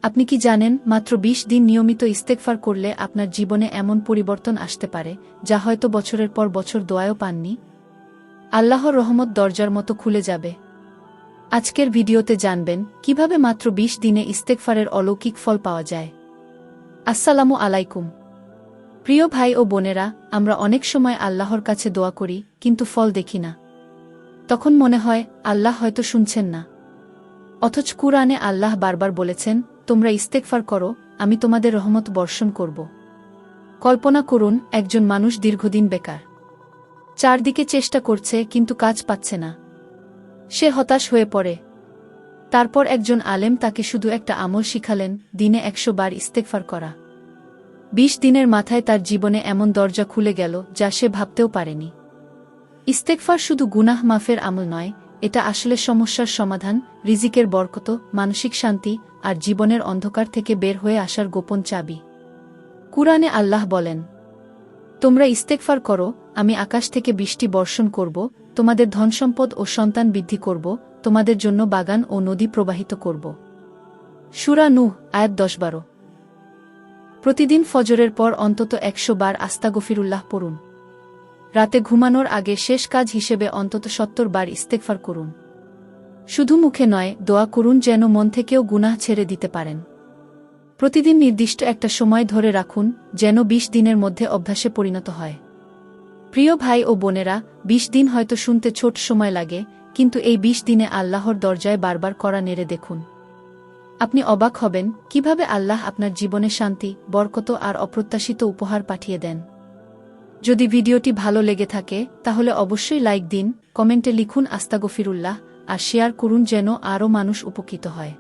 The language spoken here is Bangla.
আপনি কি জানেন, মাত্র ২০ দিন নিয়মিত ইস্তেগফার করলে আপনার জীবনে এমন পরিবর্তন আসতে পারে যা হয়তো বছরের পর বছর দোয়াও পাননি? আল্লাহর রহমত দরজার মতো খুলে যাবে। আজকের ভিডিওতে জানবেন কিভাবে মাত্র ২০ দিনে ইস্তেগফারের অলৌকিক ফল পাওয়া যায়। আসসালামু আলাইকুম প্রিয় ভাই ও বোনেরা, আমরা অনেক সময় আল্লাহর কাছে দোয়া করি কিন্তু ফল দেখি না। তখন মনে হয় আল্লাহ হয়তো শুনছেন না। অথচ কুরআনে আল্লাহ বারবার বলেছেন, তোমরা ইস্তেগফার করো, আমি তোমাদের রহমত বর্ষণ করব। কল্পনা করুন, একজন মানুষ দীর্ঘদিন বেকার, চারদিকে চেষ্টা করছে কিন্তু কাজ পাচ্ছে না। সে হতাশ হয়ে পড়ে। তারপর একজন আলেম তাকে শুধু একটা আমল শিখালেন, দিনে ১০০ বার ইস্তেগফার করা। ২০ দিনের মাথায় তার জীবনে এমন দরজা খুলে গেল যা সে ভাবতেও পারেনি। ইস্তেগফার শুধু গুনাহ মাফের আমল নয়, এটা আসলে সমস্যার সমাধান, রিজিকের বরকত, মানসিক শান্তি আর জীবনের অন্ধকার থেকে বের হয়ে আসার গোপন চাবি। কুরআনে আল্লাহ বলেন, তোমরা ইস্তেগফার করো, আমি আকাশ থেকে বৃষ্টি বর্ষণ করব, তোমাদের ধনসম্পদ ও সন্তান বৃদ্ধি করব, তোমাদের জন্য বাগান ও নদী প্রবাহিত করব। সূরা নূহ আয়াত ১০-১২। প্রতিদিন ফজরের পর অন্তত ১০০ বার আস্তাগফিরুল্লাহ পড়ুন। রাতে ঘুমানোর আগে শেষ কাজ হিসেবে অন্তত ৭০ বার ইস্তেগফার করুন। শুধু মুখে নয়, দোয়া করুন যেন মন থেকেও গুনাহ ছেড়ে দিতে পারেন। প্রতিদিন নির্দিষ্ট একটা সময় ধরে রাখুন, যেন ২০ দিনের মধ্যে অভ্যাসে পরিণত হয়। প্রিয় ভাই ও বোনেরা, ২০ দিন হয়তো শুনতে ছোট সময় লাগে, কিন্তু এই ২০ দিনে আল্লাহর দরজায় বারবার কড়া নেড়ে দেখুন। আপনি অবাক হবেন কিভাবে আল্লাহ আপনার জীবনে শান্তি, বরকত আর অপ্রত্যাশিত উপহার পাঠিয়ে দেন। যদি ভিডিওটি ভালো লেগে থাকে তাহলে অবশ্যই লাইক দিন, কমেন্টে লিখুন আস্তাগফিরুল্লাহ আর শেয়ার করুন যেন আরও মানুষ উপকৃত হয়।